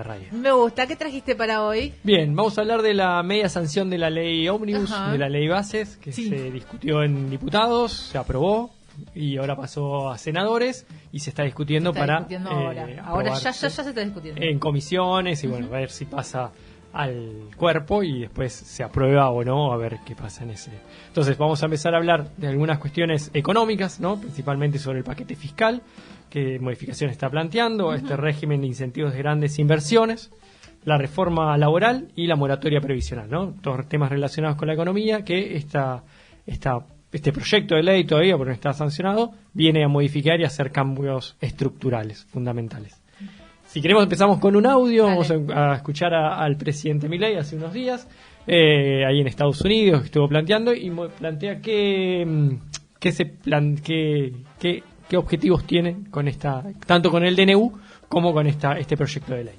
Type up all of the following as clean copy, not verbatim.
Radio. Me gusta. ¿Qué trajiste para hoy? Bien, vamos a hablar de la media sanción de la ley Ómnibus, Ajá. de la ley Bases, que se discutió en diputados, se aprobó y ahora pasó a senadores y se está discutiendo ahora ya se está discutiendo en comisiones y bueno, a ver si pasa al cuerpo y después se aprueba o no, a ver qué pasa en ese. Entonces vamos a empezar a hablar de algunas cuestiones económicas, ¿no? Principalmente sobre el paquete fiscal, qué modificación está planteando, este régimen de incentivos de grandes inversiones, la reforma laboral y la moratoria previsional, ¿no? Todos temas relacionados con la economía que este proyecto de ley todavía, porque no está sancionado, viene a modificar y hacer cambios estructurales fundamentales. Si queremos empezamos con un audio. Dale. Vamos a escuchar al presidente Milei hace unos días, ahí en Estados Unidos, que estuvo planteando y plantea qué objetivos tiene con tanto con el DNU como con este proyecto de ley.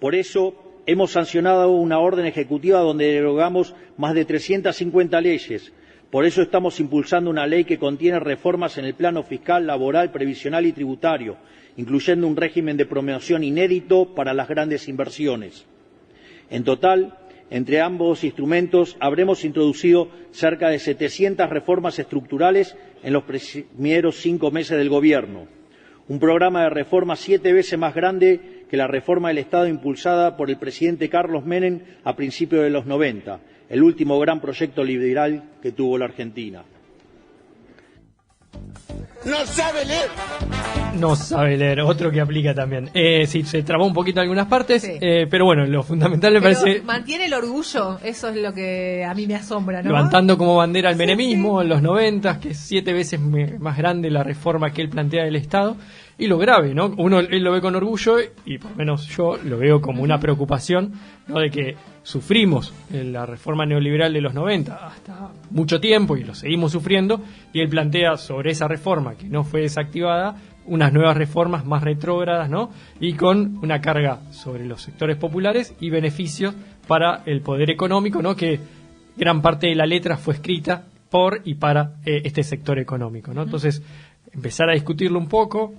Por eso hemos sancionado una orden ejecutiva donde derogamos más de 350 leyes. Por eso estamos impulsando una ley que contiene reformas en el plano fiscal, laboral, previsional y tributario, incluyendo un régimen de promoción inédito para las grandes inversiones. En total, entre ambos instrumentos habremos introducido cerca de 700 reformas estructurales en los primeros 5 meses del Gobierno. Un programa de reformas 7 veces más grande que la reforma del Estado impulsada por el presidente Carlos Menem a principios de los 90, el último gran proyecto liberal que tuvo la Argentina. ¡No sabe leer! No sabe leer, otro que aplica también. Sí, se trabó un poquito en algunas partes, sí. Pero bueno, lo fundamental me parece... Mantiene el orgullo, eso es lo que a mí me asombra, ¿no? Levantando como bandera el menemismo en los 90, que es 7 veces más grande la reforma que él plantea del Estado. Y lo grave, ¿no? Él lo ve con orgullo y por lo menos yo lo veo como una preocupación, ¿no? De que sufrimos la reforma neoliberal de los 90 hasta mucho tiempo y lo seguimos sufriendo, y él plantea sobre esa reforma que no fue desactivada unas nuevas reformas más retrógradas, ¿no? Y con una carga sobre los sectores populares y beneficios para el poder económico, ¿no? Que gran parte de la letra fue escrita por y para este sector económico, ¿no? Entonces, empezar a discutirlo un poco,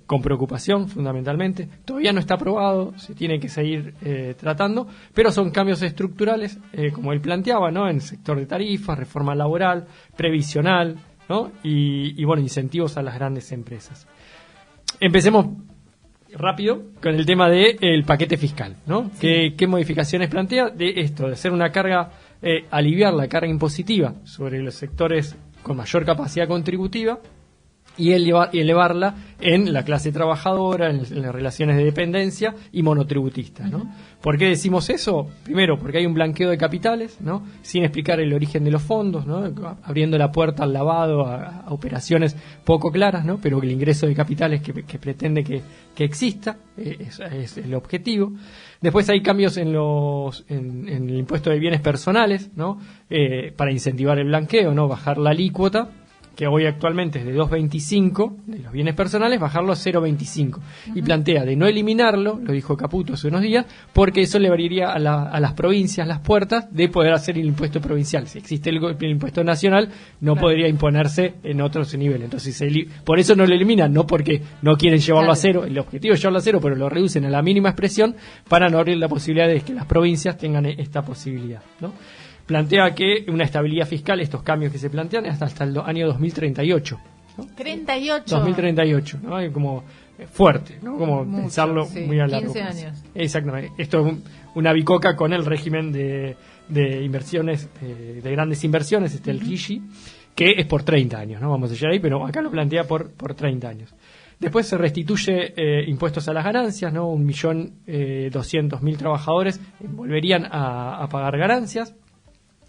con preocupación fundamentalmente. Todavía no está aprobado, se tiene que seguir tratando, pero son cambios estructurales, como él planteaba, ¿no? En el sector de tarifas, reforma laboral, previsional, ¿no? Y bueno, incentivos a las grandes empresas. Empecemos rápido con el tema del paquete fiscal, ¿no? Sí. ¿Qué modificaciones plantea? De esto, de hacer una carga, aliviar la carga impositiva sobre los sectores con mayor capacidad contributiva, y elevarla en la clase trabajadora, en las relaciones de dependencia y monotributistas, ¿no? ¿Por qué decimos eso? Primero, porque hay un blanqueo de capitales, ¿no? Sin explicar el origen de los fondos, ¿no? Abriendo la puerta al lavado, a operaciones poco claras, ¿no? Pero el ingreso de capitales que pretende que exista, es el objetivo. Después hay cambios en el impuesto de bienes personales, ¿no? Para incentivar el blanqueo, ¿no? Bajar la alícuota, que hoy actualmente es de 2,25 de los bienes personales, bajarlo a 0,25. Y plantea de no eliminarlo, lo dijo Caputo hace unos días, porque eso le abriría a las provincias las puertas de poder hacer el impuesto provincial. Si existe el impuesto nacional, no podría imponerse en otros niveles. Entonces, por eso no lo eliminan, no porque no quieren llevarlo a cero. El objetivo es llevarlo a cero, pero lo reducen a la mínima expresión para no abrir la posibilidad de que las provincias tengan esta posibilidad, ¿no? Plantea que una estabilidad fiscal, estos cambios que se plantean, hasta el año 2038. ¿No? 2038, ¿no? Hay como fuerte, ¿no? Como mucho, pensarlo muy a largo 15 plazo. años. Exactamente. Esto es una bicoca con el régimen de inversiones, de grandes inversiones, el RIGI, que es por 30 años, ¿no? Vamos a llegar ahí, pero acá lo plantea por 30 años. Después se restituye impuestos a las ganancias, ¿no? 1.200.000 trabajadores volverían a pagar ganancias.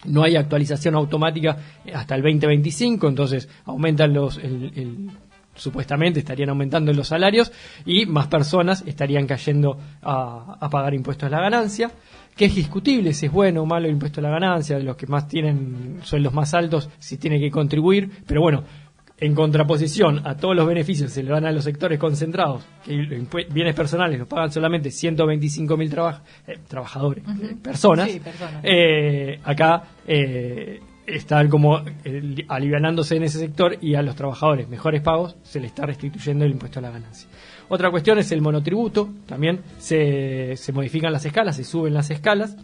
No hay actualización automática hasta el 2025, entonces aumentan supuestamente estarían aumentando los salarios y más personas estarían cayendo a pagar impuestos a la ganancia, que es discutible si es bueno o malo el impuesto a la ganancia. Los que más tienen sueldos más altos si tiene que contribuir, pero bueno, en contraposición a todos los beneficios que se le dan a los sectores concentrados, que bienes personales los pagan solamente 125.000 trabajadores, personas, sí, personas. Acá están como alivianándose en ese sector, y a los trabajadores mejores pagos se le está restituyendo el impuesto a la ganancia. Otra cuestión es el monotributo, también se modifican las escalas, se suben las escalas,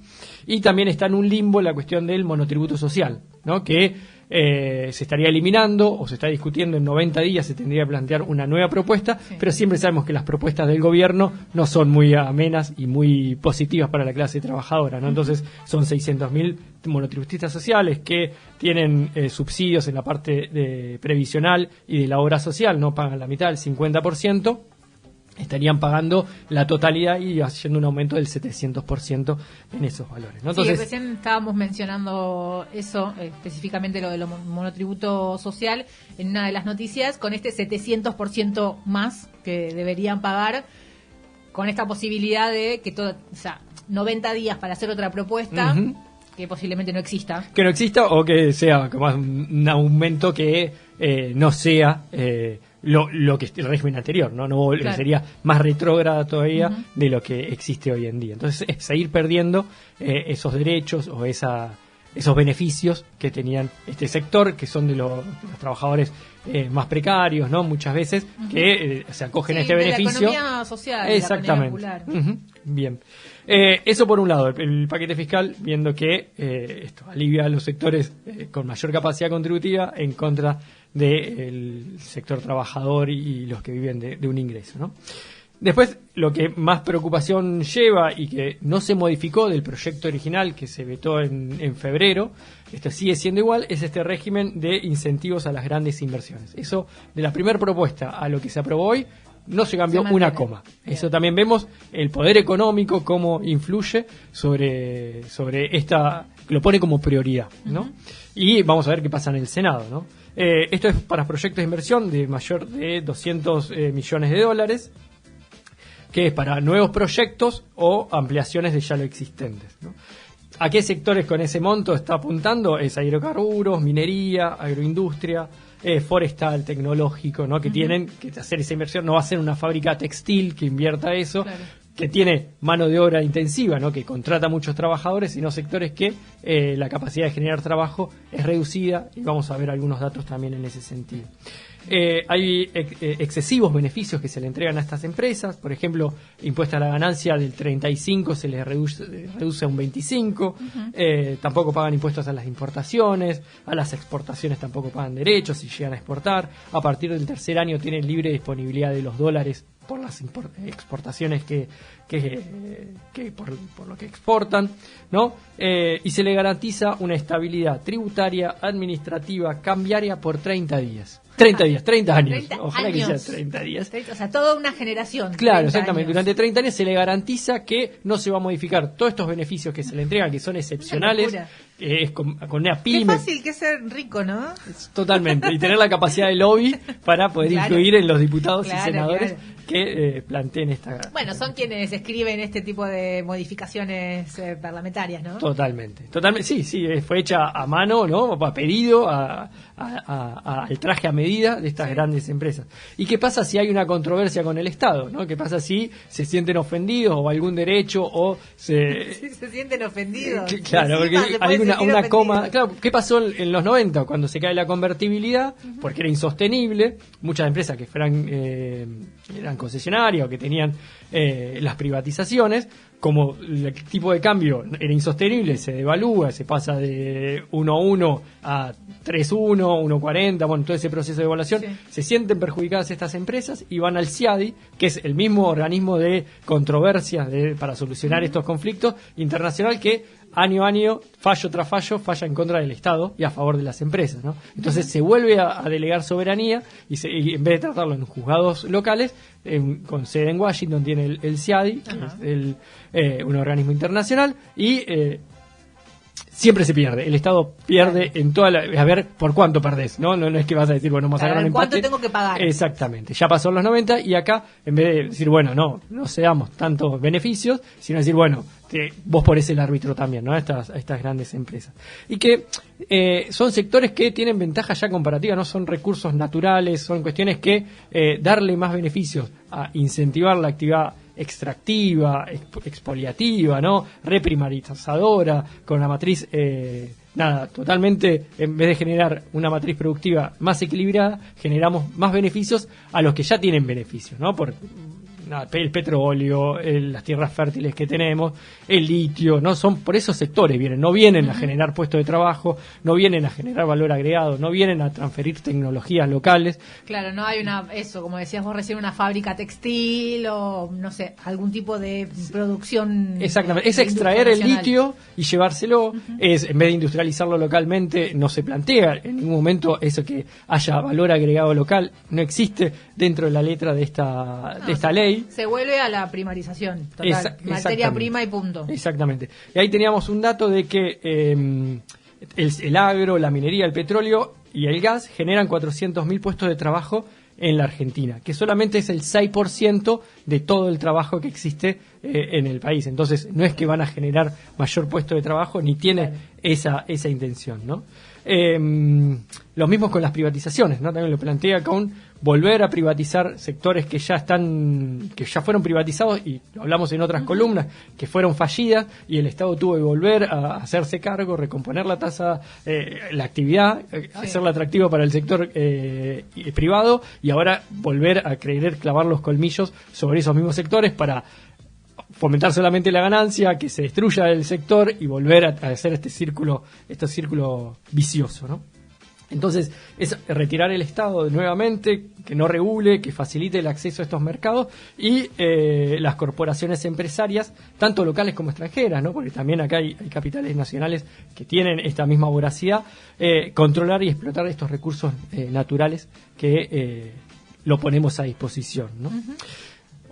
y también está en un limbo la cuestión del monotributo social, ¿no? Que se estaría eliminando o se está discutiendo en 90 días, se tendría que plantear una nueva propuesta, pero siempre sabemos que las propuestas del gobierno no son muy amenas y muy positivas para la clase trabajadora, ¿no? Entonces son 600.000 monotributistas sociales que tienen subsidios en la parte de previsional y de la obra social, no pagan la mitad, el 50%. Estarían pagando la totalidad y haciendo un aumento del 700% en esos valores, ¿no? Entonces, sí, recién estábamos mencionando eso, específicamente lo del monotributo social, en una de las noticias, con este 700% más que deberían pagar, con esta posibilidad de que 90 días para hacer otra propuesta, que posiblemente no exista. Que no exista o que sea como un aumento que no sea... Lo que el régimen anterior, no claro. Sería más retrógrada todavía de lo que existe hoy en día. Entonces es seguir perdiendo esos derechos o esos beneficios que tenían este sector, que son de los trabajadores más precarios, ¿no? Muchas veces que se acogen a este beneficio. La economía social, exactamente. La economía popular. Bien. Eso por un lado, el paquete fiscal, viendo que esto alivia a los sectores con mayor capacidad contributiva en contra del sector trabajador y los que viven de un ingreso, ¿no? Después, lo que más preocupación lleva y que no se modificó del proyecto original que se vetó en febrero, esto sigue siendo igual, es este régimen de incentivos a las grandes inversiones. Eso, de la primera propuesta a lo que se aprobó hoy, no se cambió una coma. Eso también vemos el poder económico, cómo influye sobre esta, lo pone como prioridad, ¿no? Y vamos a ver qué pasa en el Senado, ¿no? Esto es para proyectos de inversión de mayor de $200 millones, que es para nuevos proyectos o ampliaciones de ya lo existentes, ¿no? ¿A qué sectores con ese monto está apuntando? Es hidrocarburos, minería, agroindustria, forestal, tecnológico, ¿no? Que tienen que hacer esa inversión. No va a ser una fábrica textil que invierta eso, claro, que tiene mano de obra intensiva, ¿no? Que contrata muchos trabajadores, sino sectores que la capacidad de generar trabajo es reducida, y vamos a ver algunos datos también en ese sentido. Hay excesivos beneficios que se le entregan a estas empresas. Por ejemplo, impuesta a la ganancia del 35 se les reduce a un 25. Tampoco pagan impuestos a las importaciones, a las exportaciones tampoco pagan derechos si llegan a exportar. A partir del tercer año tienen libre disponibilidad de los dólares por las exportaciones que por lo que exportan, ¿no? Y se le garantiza una estabilidad tributaria, administrativa, cambiaria por 30 días. 30 días, 30 años. Ojalá que sea 30 días. O sea, toda una generación. Claro, exactamente. Años. Durante 30 años se le garantiza que no se va a modificar todos estos beneficios que se le entregan, que son excepcionales. Es con una pyme. Qué fácil que es ser rico, ¿no? Totalmente. Y tener la capacidad de lobby para poder influir en los diputados y senadores que planteen esta... Bueno, son quienes escriben este tipo de modificaciones parlamentarias, ¿no? Totalmente. Sí, fue hecha a mano, ¿no? A pedido, al traje a medida de estas grandes empresas. ¿Y qué pasa si hay una controversia con el Estado, ¿no? ¿Qué pasa si se sienten ofendidos o algún derecho o se... Sí, se sienten ofendidos. Claro, porque hay una coma... Claro, ¿qué pasó en los 90 cuando se cae la convertibilidad? Porque era insostenible. Muchas empresas que eran concesionarias o que tenían las privatizaciones, como el tipo de cambio era insostenible, se devalúa, se pasa de 1.1 a 3.1, 1.40, bueno, todo ese proceso de evaluación, se sienten perjudicadas estas empresas y van al CIADI, que es el mismo organismo de controversias para solucionar estos conflictos internacional que año a año, fallo tras fallo, falla en contra del Estado y a favor de las empresas, ¿no? Entonces se vuelve a delegar soberanía y en vez de tratarlo en juzgados locales, con sede en Washington tiene el CIADI, que es un organismo internacional, y siempre se pierde. El Estado pierde en toda la... A ver, ¿por cuánto perdés? No es que vas a decir, bueno, vamos a ganar un empate. ¿Cuánto tengo que pagar? Exactamente. Ya pasó en los 90 y acá, en vez de decir, bueno, no se damos tantos beneficios, sino decir, bueno, vos ponés el árbitro también, ¿no? A estas grandes empresas. Y que son sectores que tienen ventajas ya comparativas, no son recursos naturales, son cuestiones que darle más beneficios a incentivar la actividad extractiva, expoliativa, ¿no? Reprimarizadora, con la matriz nada, totalmente, en vez de generar una matriz productiva más equilibrada, generamos más beneficios a los que ya tienen beneficios, ¿no? Por el petróleo, las tierras fértiles que tenemos, el litio, no son por esos sectores vienen, no vienen a generar puestos de trabajo, no vienen a generar valor agregado, no vienen a transferir tecnologías locales. Claro, no hay como decías vos recién, una fábrica textil o no sé, algún tipo de producción. Exactamente, es extraer el litio y llevárselo, es en vez de industrializarlo localmente, no se plantea en ningún momento eso que haya valor agregado local, no existe dentro de la letra de esta ley. Se vuelve a la primarización, total, materia prima y punto. Exactamente. Y ahí teníamos un dato de que el agro, la minería, el petróleo y el gas generan 400.000 puestos de trabajo en la Argentina, que solamente es el 6% de todo el trabajo que existe en el país. Entonces, no es que van a generar mayor puesto de trabajo, ni tiene esa intención, ¿no? Lo mismo con las privatizaciones, ¿no? También lo plantea con volver a privatizar sectores que ya fueron privatizados, y lo hablamos en otras columnas, que fueron fallidas, y el Estado tuvo que volver a hacerse cargo, recomponer la tasa, la actividad, hacerla atractiva para el sector privado, y ahora volver a querer clavar los colmillos sobre esos mismos sectores para fomentar solamente la ganancia, que se destruya el sector y volver a hacer este círculo vicioso, ¿no? Entonces, es retirar el Estado nuevamente, que no regule, que facilite el acceso a estos mercados, y las corporaciones empresarias, tanto locales como extranjeras, ¿no? Porque también acá hay capitales nacionales que tienen esta misma voracidad, controlar y explotar estos recursos naturales que lo ponemos a disposición, ¿no?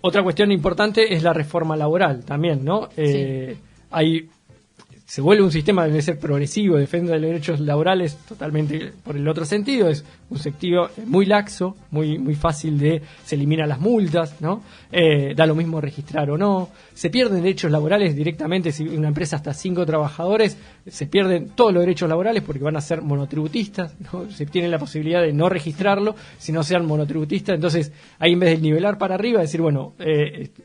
Otra cuestión importante es la reforma laboral también, ¿no? Se vuelve un sistema que debe ser progresivo, defiende los derechos laborales totalmente por el otro sentido, es un sentido muy laxo, muy fácil se eliminan las multas, ¿no? Da lo mismo registrar o no, se pierden derechos laborales directamente, si una empresa hasta 5 trabajadores, se pierden todos los derechos laborales porque van a ser monotributistas, ¿no? Se tiene la posibilidad de no registrarlo, si no sean monotributistas, entonces ahí en vez de nivelar para arriba, decir, bueno,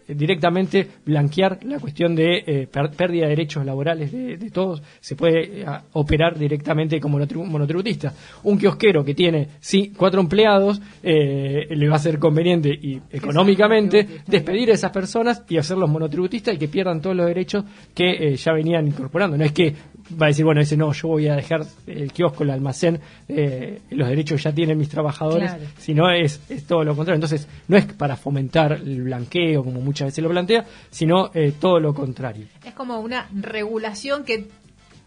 directamente blanquear la cuestión de pérdida de derechos laborales de todos, se puede operar directamente como monotributista. Un kiosquero que tiene 4 empleados, le va a ser conveniente y económicamente despedir a esas personas y hacerlos monotributistas y que pierdan todos los derechos que ya venían incorporando. No es que va a decir, bueno, ese no, yo voy a dejar el kiosco, el almacén, los derechos ya tienen mis trabajadores, sino es todo lo contrario. Entonces, no es para fomentar el blanqueo, como muchas veces lo plantea, sino todo lo contrario. Es como una regulación que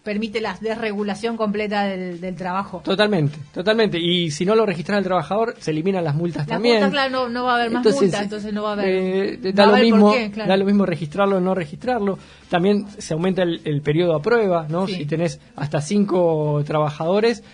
permite la desregulación completa del trabajo. Totalmente. Y si no lo registra el trabajador, se eliminan las multas también. Multas, claro, no va a haber más multas, entonces no va a haber... Da lo mismo registrarlo o no registrarlo. También se aumenta el periodo a prueba, ¿no? Sí. Si tenés hasta 5 trabajadores,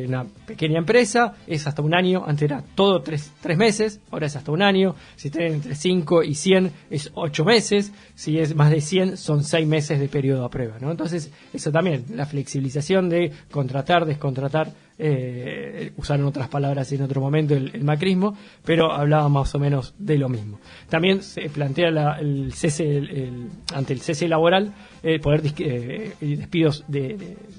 una pequeña empresa, es hasta un año. Antes era todo 3 meses, ahora es hasta un año. Si tenés entre 5 y 100 es 8 meses. Si es más de 100 son 6 meses de periodo a prueba, ¿no? Entonces, eso también, la flexibilización de contratar, descontratar, usaron otras palabras en otro momento el macrismo, pero hablaba más o menos de lo mismo. También se plantea el cese, ante el cese laboral, poder despidos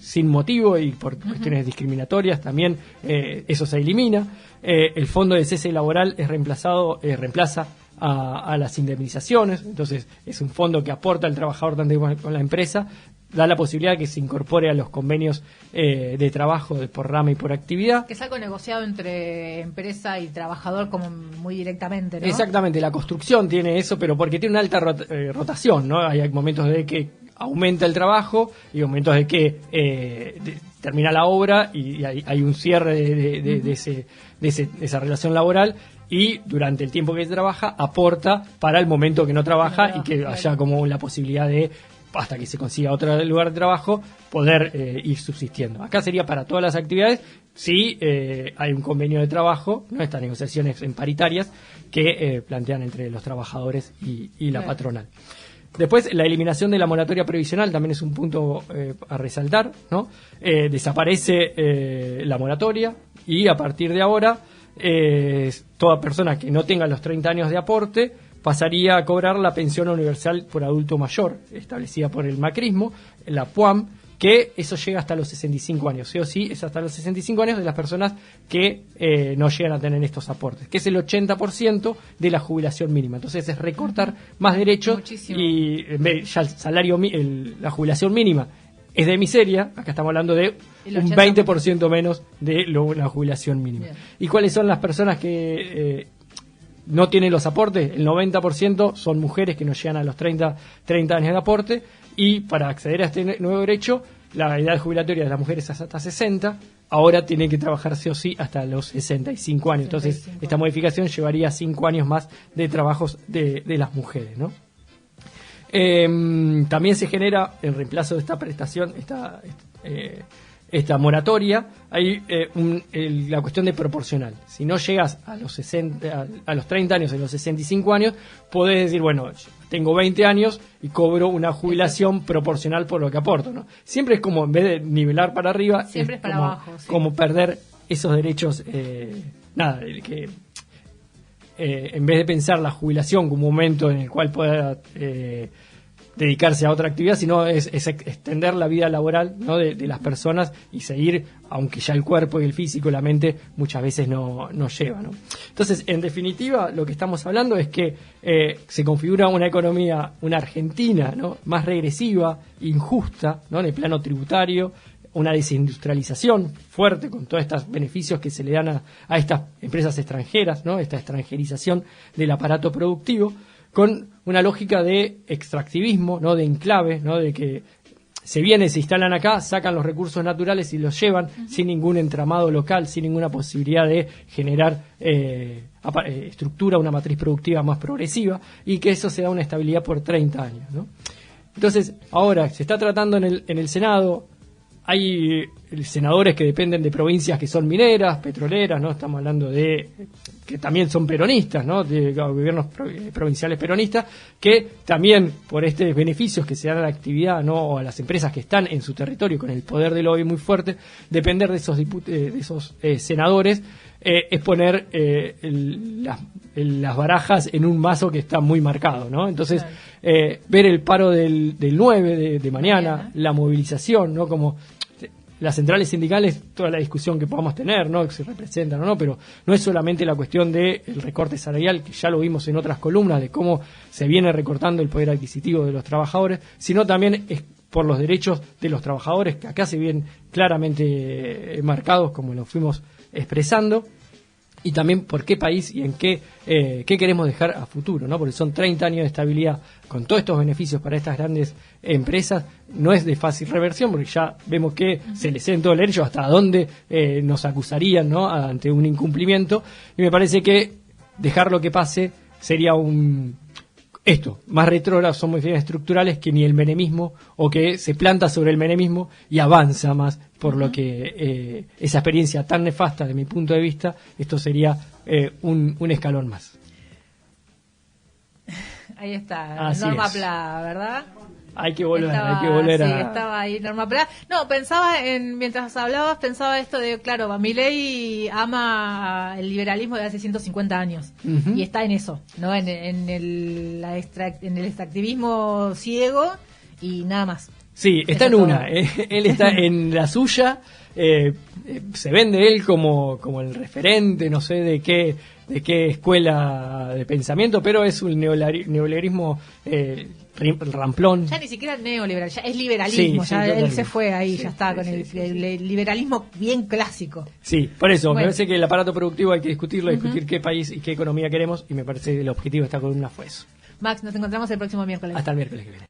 sin motivo y por cuestiones discriminatorias, también eso se elimina. El fondo de cese laboral reemplaza a las indemnizaciones, entonces es un fondo que aporta al trabajador tanto con la empresa, da la posibilidad de que se incorpore a los convenios de trabajo por rama y por actividad. Que es algo negociado entre empresa y trabajador como muy directamente, ¿no? Exactamente, la construcción tiene eso, pero porque tiene una alta rotación, ¿no? Hay momentos de que aumenta el trabajo y momentos de que termina la obra y hay un cierre de esa relación laboral, y durante el tiempo que trabaja aporta para el momento que no trabaja y que haya como la posibilidad de, hasta que se consiga otro lugar de trabajo, poder ir subsistiendo. Acá sería para todas las actividades si hay un convenio de trabajo, ¿no? Estas negociaciones en paritarias que plantean entre los trabajadores y la patronal. Después, la eliminación de la moratoria previsional también es un punto a resaltar, ¿no? Desaparece la moratoria y a partir de ahora toda persona que no tenga los 30 años de aporte pasaría a cobrar la pensión universal por adulto mayor, establecida por el macrismo, la PUAM, que eso llega hasta los 65 años. Sí o sí, es hasta los 65 años de las personas que no llegan a tener estos aportes, que es el 80% de la jubilación mínima. Entonces es recortar más derechos. Muchísimo. Y en vez, ya el salario, la jubilación mínima es de miseria, acá estamos hablando de un 20% menos de la jubilación mínima. Bien. ¿Y cuáles son las personas que no tienen los aportes? El 90% son mujeres que no llegan a los 30 años de aporte, y para acceder a este nuevo derecho, la edad jubilatoria de las mujeres es hasta 60, ahora tienen que trabajar sí o sí hasta los 65 años. Entonces, esta modificación llevaría 5 años más de trabajos de las mujeres, ¿no? También se genera, en reemplazo de esta prestación, esta moratoria, hay la cuestión de proporcional. Si no llegas a los 30 años, en los 65 años, podés decir, bueno, tengo 20 años y cobro una jubilación proporcional por lo que aporto, ¿no? Siempre es como, en vez de nivelar para arriba, siempre es para como, abajo, sí. Como perder esos derechos, en vez de pensar la jubilación como un momento en el cual pueda dedicarse a otra actividad, sino es extender la vida laboral, ¿no? de las personas, y seguir, aunque ya el cuerpo y el físico, la mente muchas veces no lleva, ¿no? Entonces, en definitiva, lo que estamos hablando es que se configura una economía, una Argentina, ¿no? Más regresiva, injusta, ¿no? En el plano tributario, una desindustrialización fuerte con todos estos beneficios que se le dan a estas empresas extranjeras, ¿no? Esta extranjerización del aparato productivo, con una lógica de extractivismo, ¿no? De enclave, ¿no? De que se instalan acá, sacan los recursos naturales y los llevan sin ningún entramado local, sin ninguna posibilidad de generar estructura, una matriz productiva más progresiva, y que eso se da una estabilidad por 30 años, ¿no? Entonces, ahora se está tratando en el Senado. Hay senadores que dependen de provincias que son mineras, petroleras, ¿no? Estamos hablando de que también son peronistas, ¿no? De gobiernos provinciales peronistas, que también por estos beneficios que se dan a la actividad, ¿no? O a las empresas que están en su territorio con el poder de lobby muy fuerte, depender de esos senadores es poner las barajas en un mazo que está muy marcado, ¿no? Entonces, claro, ver el paro del 9 de mañana, la movilización, ¿no? Como las centrales sindicales, toda la discusión que podamos tener, ¿no? Que se representan o no, pero no es solamente la cuestión del recorte salarial, que ya lo vimos en otras columnas, de cómo se viene recortando el poder adquisitivo de los trabajadores, sino también es por los derechos de los trabajadores, que acá se ven claramente marcados, como lo fuimos expresando, y también por qué país y en qué queremos dejar a futuro, ¿no? Porque son 30 años de estabilidad con todos estos beneficios para estas grandes empresas. No es de fácil reversión, porque ya vemos que se les en todo el derecho hasta dónde nos acusarían, ¿no? Ante un incumplimiento, y me parece que dejar lo que pase sería más retrógrado, son modificaciones estructurales que ni el menemismo, o que se planta sobre el menemismo y avanza más, por lo que esa experiencia tan nefasta de mi punto de vista, esto sería un escalón más. Ahí está, Así Norma es. Pla, ¿verdad? Hay que volver sí, a... estaba ahí Norma Pla. No, mientras hablabas, pensaba esto de, claro, Milei ama el liberalismo de hace 150 años, y está en eso, ¿no? En el extractivismo ciego y nada más. Sí, está en una. Él está en la suya. Se vende él como el referente, no sé de qué escuela de pensamiento, pero es un neoliberalismo ramplón. Ya ni siquiera neoliberal, ya es liberalismo. Sí, ya sí, él se fue ahí, ya está, con el liberalismo bien clásico. Sí, por eso, Bueno. me parece que el aparato productivo hay que discutirlo, discutir qué país y qué economía queremos, y me parece que el objetivo de esta columna fue eso. Max, nos encontramos el próximo miércoles. Hasta el miércoles que viene.